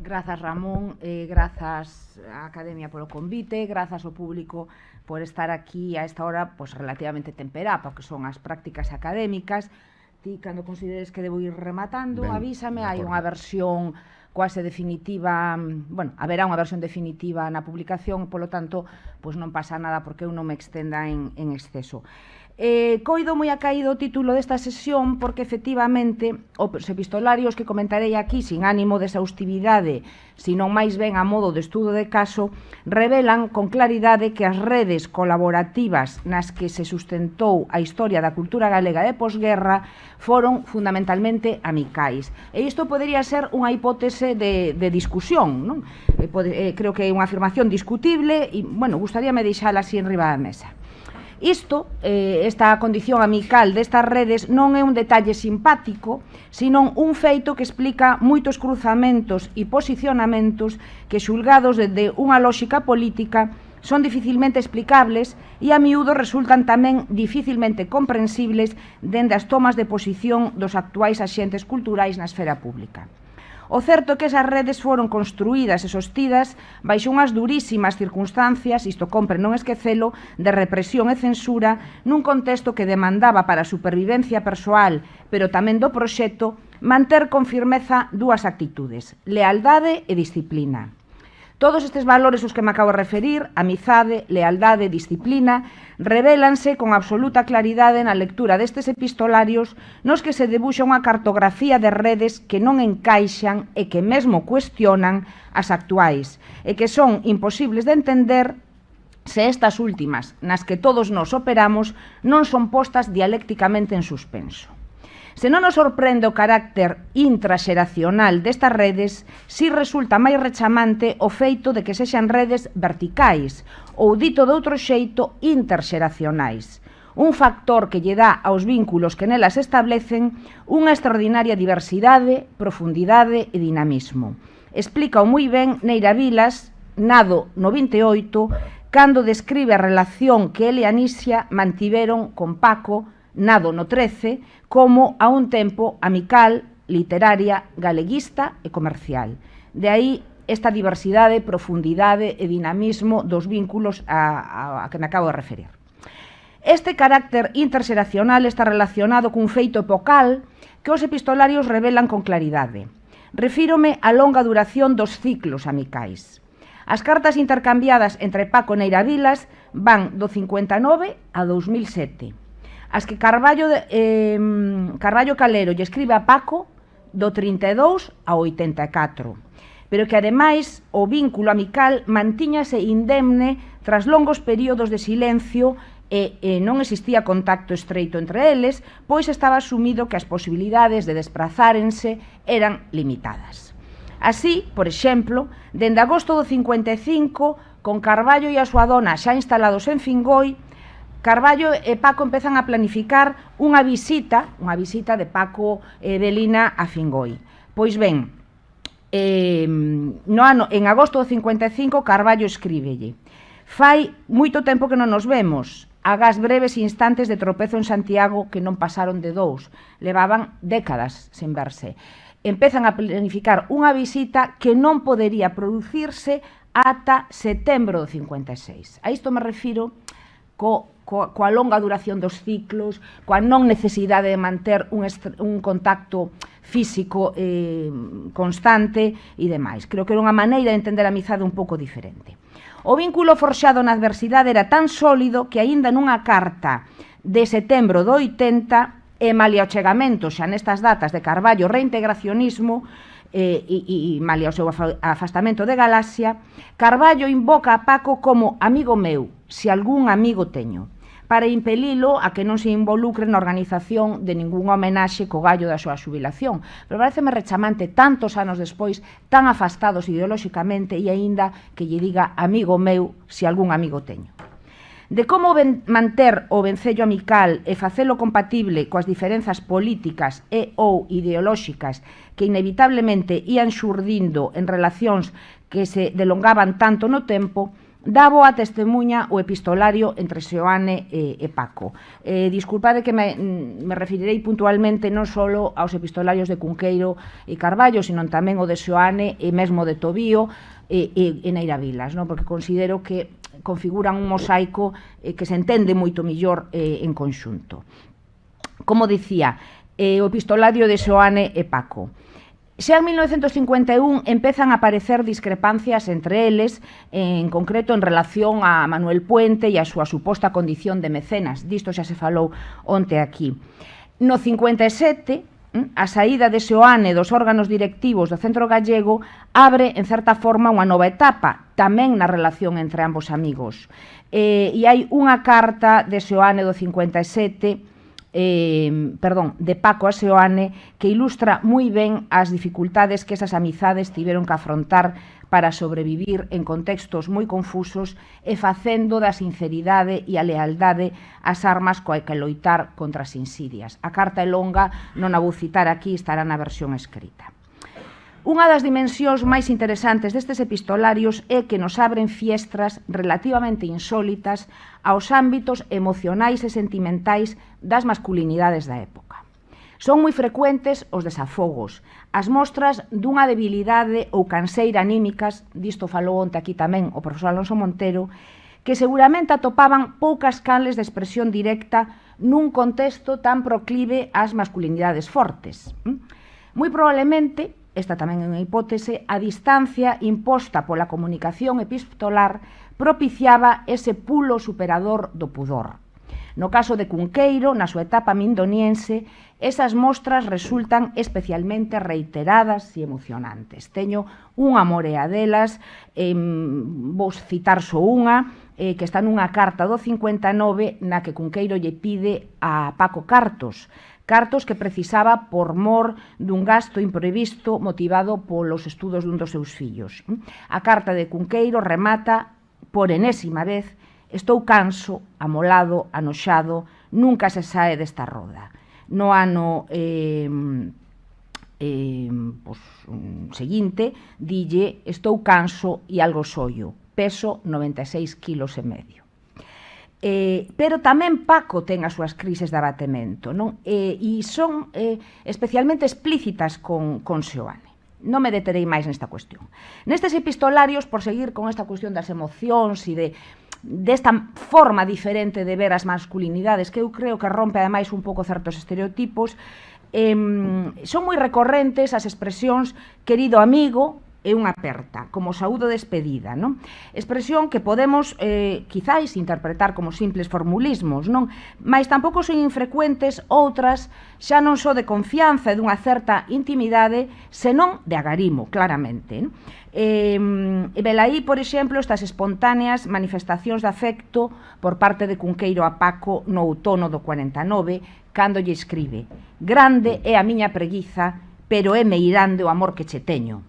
Grazas, Ramón, grazas á Academia polo convite, grazas ao público por estar aquí a esta hora relativamente temperá, porque son as prácticas académicas. Ti, cando consideres que debo ir rematando, avísame, hai unha versión quase definitiva, bueno, haberá unha versión definitiva na publicación, polo tanto, non pasa nada porque eu non me extenda en exceso. Coido moi acaído o título desta sesión porque efectivamente os epistolarios que comentarei aquí sin ánimo de exhaustividade, senón máis ben a modo de estudo de caso, revelan con claridade que as redes colaborativas nas que se sustentou a historia da cultura galega de posguerra foron fundamentalmente amicais. E isto podería ser unha hipótese de discusión, non? Creo que é unha afirmación discutible e, bueno, gustaríame deixala así en riba da mesa. Esta condición amical destas redes non é un detalle simpático, senón un feito que explica moitos cruzamentos e posicionamentos que, xulgados desde unha lóxica política, son dificilmente explicables e a miúdo resultan tamén dificilmente comprensibles dende as tomas de posición dos actuais axentes culturais na esfera pública. O certo é que esas redes foron construídas e sostidas baixo unhas durísimas circunstancias, isto compre non esquecelo, de represión e censura nun contexto que demandaba para a supervivencia persoal, pero tamén do proxecto, manter con firmeza dúas actitudes, lealdade e disciplina. Todos estes valores os que me acabo de referir, amizade, lealdade e disciplina, revélanse con absoluta claridade na lectura destes epistolarios nos que se debuxa unha cartografía de redes que non encaixan e que mesmo cuestionan as actuais e que son imposibles de entender se estas últimas, nas que todos nós operamos, non son postas dialécticamente en suspenso. Se non nos sorprende o carácter intraxeracional destas redes, si resulta máis rechamante o feito de que sexan redes verticais ou, dito de outro xeito, interxeracionais. Un factor que lle dá aos vínculos que nelas establecen unha extraordinaria diversidade, profundidade e dinamismo. Explícao moi ben Neira Vilas, nado no 28, cando describe a relación que ele e Anisia mantiveron con Paco, nado no 13, como a un tempo amical, literaria, galeguista e comercial. De aí esta diversidade, profundidade e dinamismo dos vínculos a que me acabo de referir. Este carácter interxeracional está relacionado cun feito epocal que os epistolarios revelan con claridade. Refírome á longa duración dos ciclos amicais. As cartas intercambiadas entre Paco e Neira Vilas van do 59 a 2007. As que Carballo Calero lle escribe a Paco do 32 ao 84, pero que ademais o vínculo amical mantíñase indemne tras longos períodos de silencio e non existía contacto estreito entre eles, pois estaba asumido que as posibilidades de desprazárense eran limitadas. Así, por exemplo, dende agosto do 55, con Carballo e a súa dona xa instalados en Fingoi, Carballo e Paco empezan a planificar unha visita de Paco e Belina a Fingoi. Pois ben, en agosto do 55 Carballo escríbelle: fai moito tempo que non nos vemos, agás breves instantes de tropezo en Santiago que non pasaron de 2, levaban décadas sen verse. Empezan a planificar unha visita que non podería producirse ata setembro do 56. A isto me refiro coa longa duración dos ciclos, coa non necesidade de manter un contacto físico constante e demais. Creo que era unha maneira de entender a amizade un pouco diferente. O vínculo forxado na adversidade era tan sólido que aínda nunha carta de setembro do 80 e malia o chegamento xa nestas datas de Carballo reintegracionismo e malia o seu afastamento de Galaxia, Carballo invoca a Paco como amigo meu, se algún amigo teño, para impelilo a que non se involucre na organización de ningún homenaxe co gallo da súa xubilación. Pero pareceme rechamante tantos anos despois, tan afastados ideolóxicamente, e aínda que lle diga amigo meu, se algún amigo teño. De como manter o vencello amical e facelo compatible coas diferenzas políticas e ou ideolóxicas que inevitablemente ían xurdindo en relacións que se delongaban tanto no tempo, dá boa testemunha o epistolario entre Seoane e Paco. Disculpade que me referirei puntualmente non só aos epistolarios de Cunqueiro e Carballo, sino tamén o de Seoane e mesmo de Tobío e Neira Vilas, non? Porque considero que configuran un mosaico que se entende moito mellor en conxunto. Como dicía, o epistolario de Seoane e Paco. Xa en 1951 empezan a aparecer discrepancias entre eles, en concreto en relación a Manuel Puente e a súa suposta condición de mecenas. Disto xa se falou onte aquí. No 57, a saída de Seoane dos órganos directivos do Centro Gallego abre, en certa forma, unha nova etapa, tamén na relación entre ambos amigos. E hai unha carta de Seoane do 57, de Paco a Seoane, que ilustra moi ben as dificultades que esas amizades tiveron que afrontar para sobrevivir en contextos moi confusos e facendo da sinceridade e a lealdade as armas coa que loitar contra as insidias. A carta é longa, non a vou citar aquí, estará na versión escrita. Unha das dimensións máis interesantes destes epistolarios é que nos abren fiestras relativamente insólitas aos ámbitos emocionais e sentimentais das masculinidades da época. Son moi frecuentes os desafogos, as mostras dunha debilidade ou canseira anímicas, disto falou onte aquí tamén o profesor Alonso Montero, que seguramente atopaban poucas canles de expresión directa nun contexto tan proclive ás masculinidades fortes. Moi probablemente, esta tamén é unha hipótese, a distancia imposta pola comunicación epistolar propiciaba ese pulo superador do pudor. No caso de Cunqueiro, na súa etapa mindoniense, esas mostras resultan especialmente reiteradas e emocionantes. Teño unha morea delas, vou citar só unha, que está nunha carta do 59 na que Cunqueiro lle pide a Paco cartos que precisaba por mor dun gasto imprevisto motivado polos estudos dun dos seus fillos. A carta de Cunqueiro remata por enésima vez: estou canso, amolado, anoxado, nunca se sae desta roda. No ano seguinte, dille: estou canso e algo sollo, peso 96 kilos e medio. Pero tamén Paco ten as súas crises de abatemento, non? E son especialmente explícitas con Seoane. Non me deterei máis nesta cuestión. Nestes epistolarios, por seguir con esta cuestión das emocións e desta forma diferente de ver as masculinidades, que eu creo que rompe ademais un pouco certos estereotipos, son moi recorrentes as expresións querido amigo e unha aperta, como saúdo despedida, non? Expresión que podemos quizáis interpretar como simples formulismos, non? Mais tampouco son infrecuentes outras xa non só de confianza e dunha certa intimidade, senón de agarimo, claramente, non? E velaí, por exemplo, estas espontáneas manifestacións de afecto por parte de Cunqueiro a Paco no outono do 49, cando lle escribe: grande é a miña preguiza, pero é meirande o amor que che teño.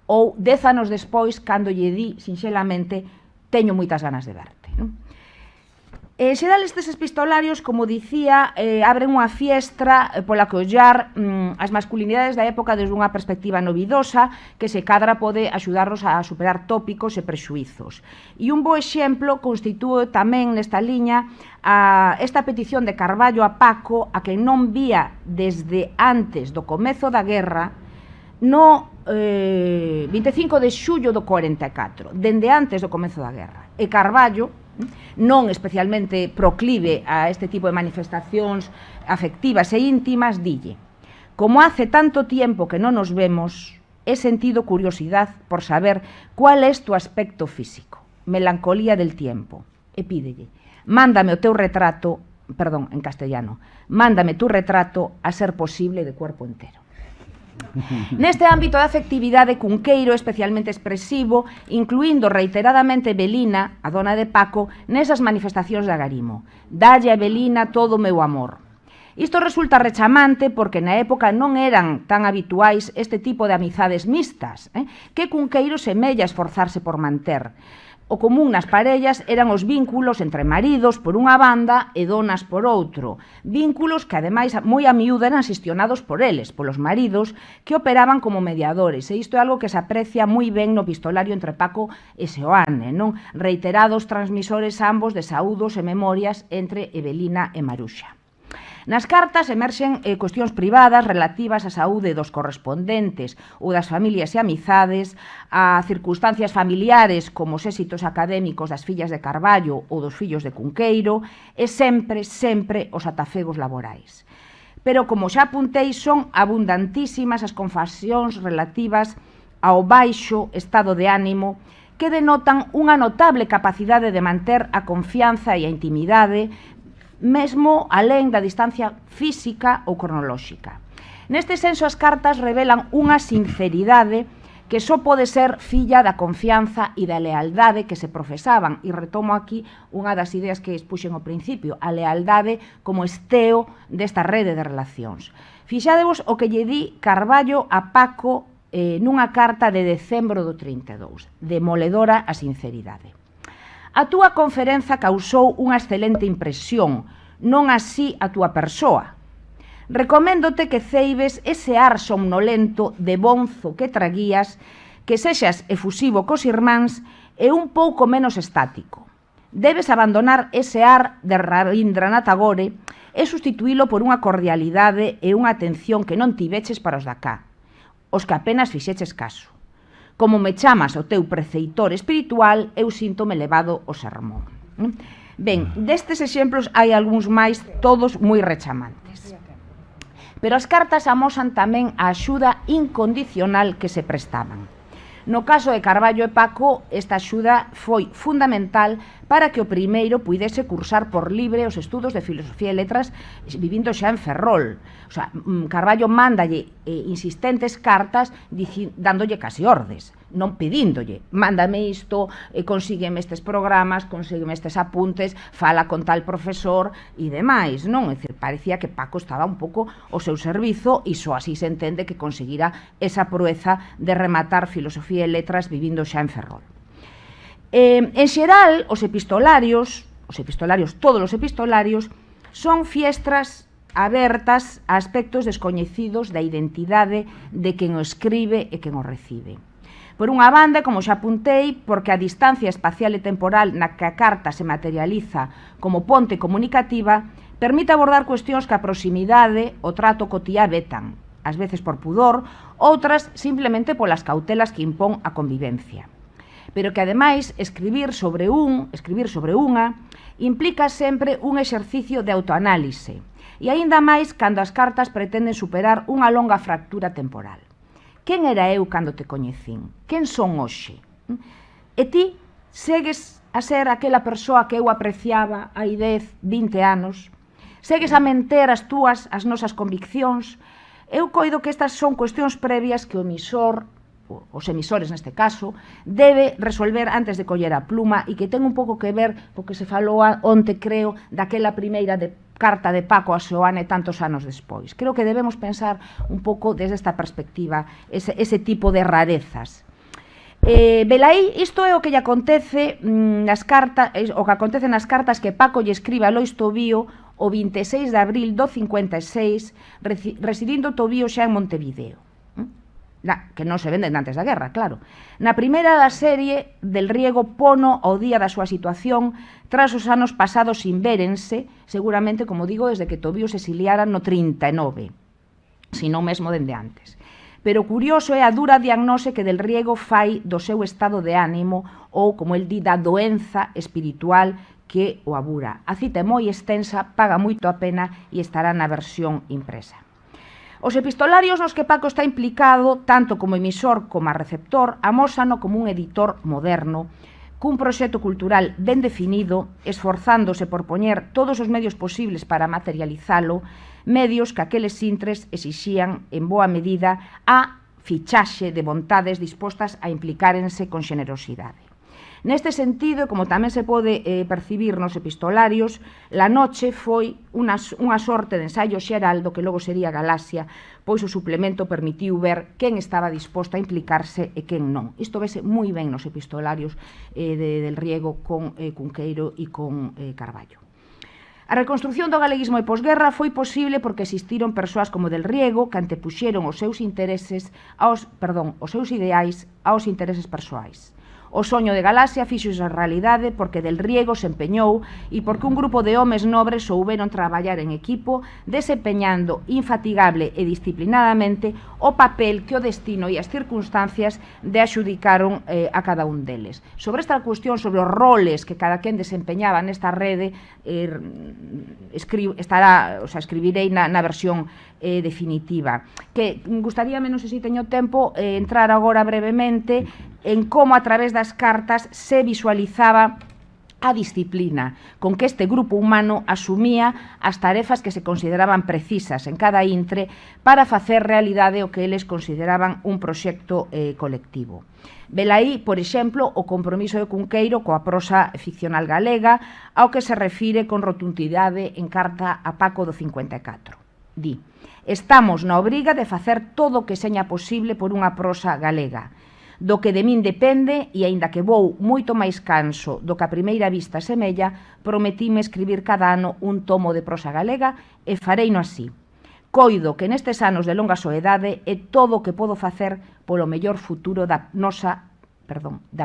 Ou 10 anos despois, cando lle di, sinxelamente, teño moitas ganas de verte. Xeral, estes epistolarios, como dicía, abren unha fiestra pola que ollar as masculinidades da época desde unha perspectiva novidosa que se cadra pode axudarnos a superar tópicos e prexuizos. E un bo exemplo constitúe tamén nesta liña esta petición de Carballo a Paco, a que non vía desde antes do comezo da guerra, no 25 de xullo do 44, dende antes do comezo da guerra. E Carballo, non especialmente proclive a este tipo de manifestacións afectivas e íntimas, dille: como hace tanto tiempo que non nos vemos, he sentido curiosidad por saber cuál es tu aspecto físico, melancolía del tiempo. E pídelle: mándame o teu retrato, perdón, en castellano, mándame tu retrato a ser posible de cuerpo entero. Neste ámbito da afectividade, Cunqueiro é especialmente expresivo, incluindo reiteradamente Belina, a dona de Paco, nesas manifestacións de agarimo. Dalle a Belina todo o meu amor. Isto resulta rechamante porque na época non eran tan habituais este tipo de amizades mixtas, que Cunqueiro semella esforzarse por manter. O común nas parellas eran os vínculos entre maridos por unha banda e donas por outro, vínculos que ademais moi a miúdo eran xestionados por eles, polos maridos, que operaban como mediadores, e isto é algo que se aprecia moi ben no epistolario entre Paco e Seoane, non? Reiterados transmisores ambos de saúdos e memorias entre Evelina e Maruxa. Nas cartas emerxen cuestións privadas relativas á saúde dos correspondentes ou das familias e amizades, a circunstancias familiares como os éxitos académicos das fillas de Carballo ou dos fillos de Cunqueiro e sempre os atafegos laborais. Pero, como xa apuntei, son abundantísimas as confesións relativas ao baixo estado de ánimo que denotan unha notable capacidade de manter a confianza e a intimidade mesmo alén da distancia física ou cronolóxica. Neste senso, as cartas revelan unha sinceridade que só pode ser filla da confianza e da lealdade que se profesaban, e retomo aquí unha das ideas que expuxen ao principio, a lealdade como esteo desta rede de relacións. Fixadevos o que lle di Carballo a Paco nunha carta de decembro do 32, demoledora a sinceridade. A túa conferenza causou unha excelente impresión, non así a túa persoa. Recoméndote que ceibes ese ar somnolento de bonzo que traguías, que sexas efusivo cos irmáns e un pouco menos estático. Debes abandonar ese ar de Rabindranath Tagore e sustituílo por unha cordialidade e unha atención que non tiveches para os dacá, os que apenas fixeches caso. Como me chamas o teu preceitor espiritual, eu síntome levado o sermón. Ben, destes exemplos hai algúns máis, todos moi rechamantes. Pero as cartas amosan tamén a axuda incondicional que se prestaban. No caso de Carballo e Paco, esta axuda foi fundamental para que o primeiro puidese cursar por libre os estudos de Filosofía e Letras vivindo xa en Ferrol. O sea, Carballo mándalle insistentes cartas dándolle casi ordes, non pedíndolle, mándame isto, consígueme estes programas, consígueme estes apuntes, fala con tal profesor e demais, non? É dicir, parecía que Paco estaba un pouco ao seu servizo e só así se entende que conseguira esa proeza de rematar Filosofía e Letras vivindo xa en Ferrol. En xeral, os epistolarios, todos os epistolarios, son fiestras abertas a aspectos descoñecidos da identidade de quen o escribe e quen o recibe. Por unha banda, como xa apuntei, porque a distancia espacial e temporal na que a carta se materializa como ponte comunicativa permite abordar cuestións que a proximidade, o trato cotiá vetan, ás veces por pudor, outras simplemente polas cautelas que impón a convivencia. Pero que, ademais, escribir sobre unha, implica sempre un exercicio de autoanálise, e aínda máis cando as cartas pretenden superar unha longa fractura temporal. Quen era eu cando te coñecín? Quen son hoxe? E ti segues a ser aquela persoa que eu apreciaba hai 10, 20 anos? Segues a manter as nosas conviccións? Eu coido que estas son cuestións previas que o emisor, os emisores neste caso, debe resolver antes de coller a pluma e que ten un pouco que ver co que se falou onte, creo, daquela primeira carta de Paco a Seoane tantos anos despois. Creo que debemos pensar un pouco desde esta perspectiva, ese tipo de rarezas. Velaí, isto é o que lle acontece nas cartas, o que acontece nas cartas que Paco lle escribe a Lois Tobío o 26 de abril do 56, residindo Tobío xa en Montevideo. Que non se venden antes da guerra, claro. Na primeira da serie, Del Riego pono ao día da súa situación tras os anos pasados sin vérense, seguramente, como digo, desde que Tobío se exiliara no 39, sino mesmo dende antes. Pero curioso é a dura diagnose que Del Riego fai do seu estado de ánimo ou, como el di, da doenza espiritual que o abura. A cita é moi extensa, paga moito a pena e estará na versión impresa. Os epistolarios nos que Paco está implicado, tanto como emisor como a receptor, amósano como un editor moderno, cun proxecto cultural ben definido, esforzándose por poñer todos os medios posibles para materializalo, medios que aqueles intres exixían, en boa medida, a fichaxe de vontades dispostas a implicárense con xenerosidade. Neste sentido, como tamén se pode percibir nos epistolarios, La noche foi unha sorte de ensaio xeral do que logo sería Galaxia, pois o suplemento permitiu ver quen estaba disposto a implicarse e quen non. Isto vese moi ben nos epistolarios del Riego con Cunqueiro e con Carballo. A reconstrucción do galeguismo de posguerra foi posible porque existiron persoas como Del Riego que antepuxeron os seus ideais aos intereses persoais. O soño de Galaxia fixose a realidade porque Del Riego se empeñou e porque un grupo de homes nobres souberon traballar en equipo, desempeñando infatigable e disciplinadamente o papel que o destino e as circunstancias de axudicaron a cada un deles. Sobre esta cuestión, sobre os roles que cada quen desempeñaba nesta rede, escribirei na versión definitiva. Que gustaríame, non sei se teño tempo, entrar agora brevemente en como a través das cartas se visualizaba a disciplina con que este grupo humano asumía as tarefas que se consideraban precisas en cada intre para facer realidade o que eles consideraban un proxecto colectivo. Velaí, por exemplo, o compromiso de Cunqueiro coa prosa ficcional galega, ao que se refire con rotundidade en carta a Paco do 54. Di: estamos na obriga de facer todo o que seña posible por unha prosa galega. Do que de min depende, e aínda que vou moito máis canso do que a primeira vista semella, prometíme escribir cada ano un tomo de prosa galega e fareino así. Coido que nestes anos de longa soedade é todo o que podo facer polo mellor futuro da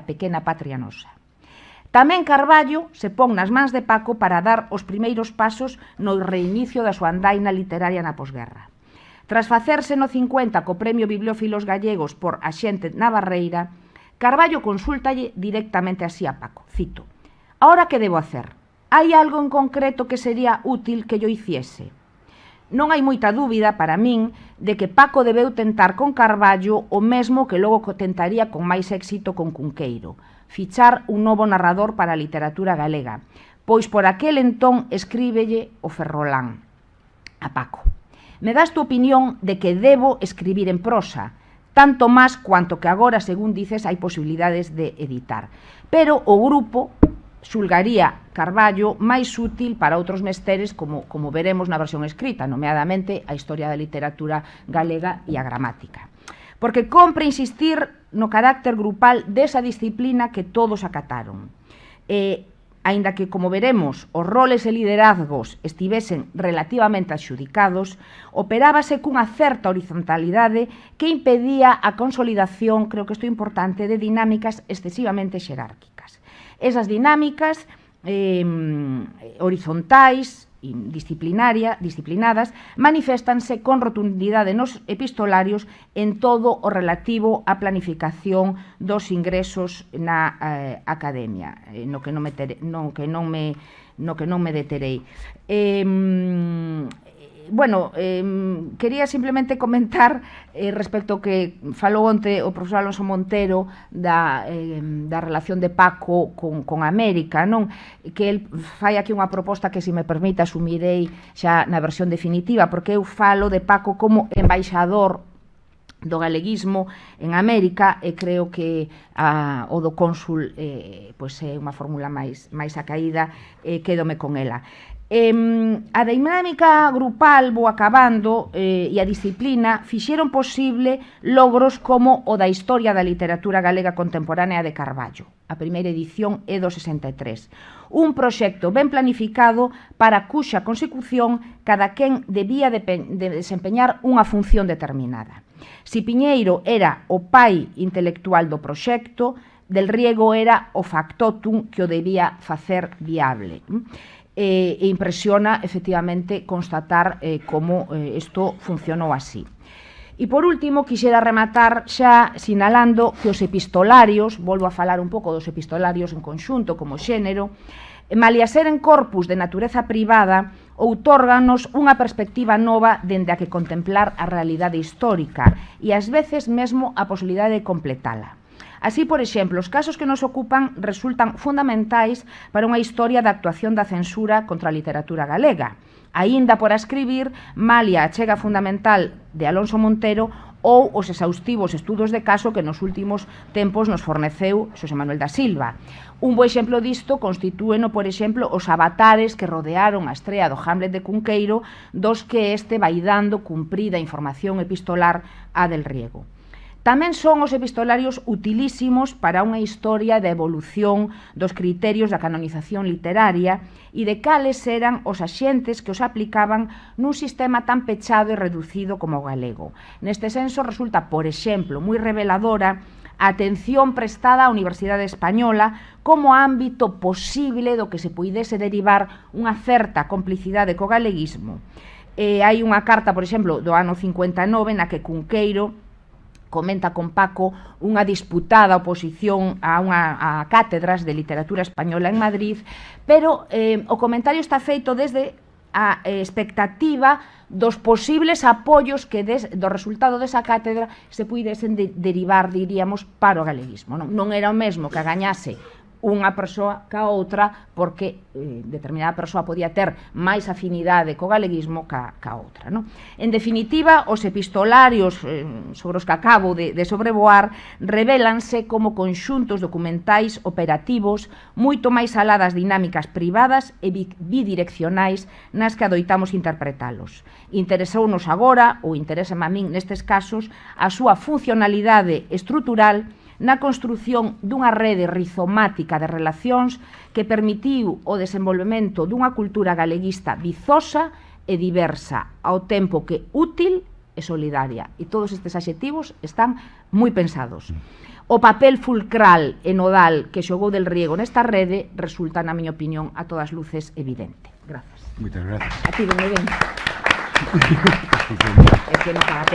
pequena patria nosa. Tamén Carballo se pon nas mans de Paco para dar os primeiros pasos no reinicio da súa andaina literaria na posguerra. Tras facerse no 50 co Premio Bibliófilos Gallegos por Axente Navarreira, Carballo consúltalle directamente así a Paco, cito: «Ahora que debo hacer? Hai algo en concreto que sería útil que yo hiciese?» Non hai moita dúbida para min de que Paco debeu tentar con Carballo o mesmo que logo tentaría con máis éxito con Cunqueiro: fichar un novo narrador para a literatura galega, pois por aquel entón escríbelle o Ferrolán a Paco: «Me das tu opinión de que debo escribir en prosa, tanto máis cuanto que agora, según dices, hai posibilidades de editar». Pero o grupo xulgaría Carballo máis útil para outros mesteres, como veremos na versión escrita, nomeadamente a historia da literatura galega e a gramática. Porque compre insistir no carácter grupal desa disciplina que todos acataron. Aínda que, como veremos, os roles e liderazgos estivesen relativamente adxudicados, operábase cunha certa horizontalidade que impedía a consolidación, creo que isto é importante, de dinámicas excesivamente xerárquicas. Esas dinámicas horizontais e disciplinadas maniféstanse con rotundidade nos epistolarios en todo o relativo á planificación dos ingresos na academia, no que non me deterei. Quería simplemente comentar respecto ao que falou onte o profesor Alonso Montero da relación de Paco con América, non? Que el fai aquí unha proposta que, se me permite, asumirei xa na versión definitiva, porque eu falo de Paco como embaixador do galeguismo en América e creo que o do cónsul é unha fórmula máis acaída, quédome con ela. A dinámica grupal, vou acabando, e a disciplina fixeron posible logros como o da historia da literatura galega contemporánea de Carballo. A primeira edición é do 63. Un proxecto ben planificado para cuxa consecución cada quen debía de desempeñar unha función determinada. Si Piñeiro era o pai intelectual do proxecto, Del Riego era o factotum que o debía facer viable. E impresiona, efectivamente, constatar como isto funcionou así. E, por último, quixera rematar xa sinalando que os epistolarios, volvo a falar un pouco dos epistolarios en conxunto como xénero, malia seren corpus de natureza privada, outórganos unha perspectiva nova dende a que contemplar a realidade histórica e, ás veces, mesmo a posibilidade de completala. Así, por exemplo, os casos que nos ocupan resultan fundamentais para unha historia da actuación da censura contra a literatura galega. aínda por escribir, malia a achega fundamental de Alonso Montero ou os exhaustivos estudos de caso que nos últimos tempos nos forneceu Xosé Manuel da Silva. Un bo exemplo disto constitúeno, por exemplo, os avatares que rodearon a estrea do Hamlet de Cunqueiro, dos que este vai dando cumprida información epistolar a Del Riego. Tamén son os epistolarios utilísimos para unha historia da evolución dos criterios da canonización literaria e de cales eran os axentes que os aplicaban nun sistema tan pechado e reducido como o galego. Neste senso resulta, por exemplo, moi reveladora a atención prestada á Universidade Española como ámbito posible do que se puidese derivar unha certa complicidade co galeguismo. Hai unha carta, por exemplo, do ano 59 na que Cunqueiro comenta con Paco unha disputada oposición a cátedras de literatura española en Madrid, pero o comentario está feito desde a expectativa dos posibles apoios que do resultado desa cátedra se puidesen derivar, diríamos, para o galeguismo. Non era o mesmo que a gañase unha persoa ca outra, porque determinada persoa podía ter máis afinidade co galeguismo ca outra. En definitiva, os epistolarios sobre os que acabo de sobrevoar revélanse como conxuntos documentais operativos moito máis alá das dinámicas privadas e bidireccionais nas que adoitamos interpretalos. Interesounos agora, ou interésame a min nestes casos, a súa funcionalidade estrutural na construción dunha rede rizomática de relacións que permitiu o desenvolvemento dunha cultura galeguista vizosa e diversa, ao tempo que útil e solidaria. E todos estes adxetivos están moi pensados. O papel fulcral e nodal que xogou Del Riego nesta rede resulta, na miña opinión, a todas luces evidente. Grazas. Moitas grazas. A ti, ben ben.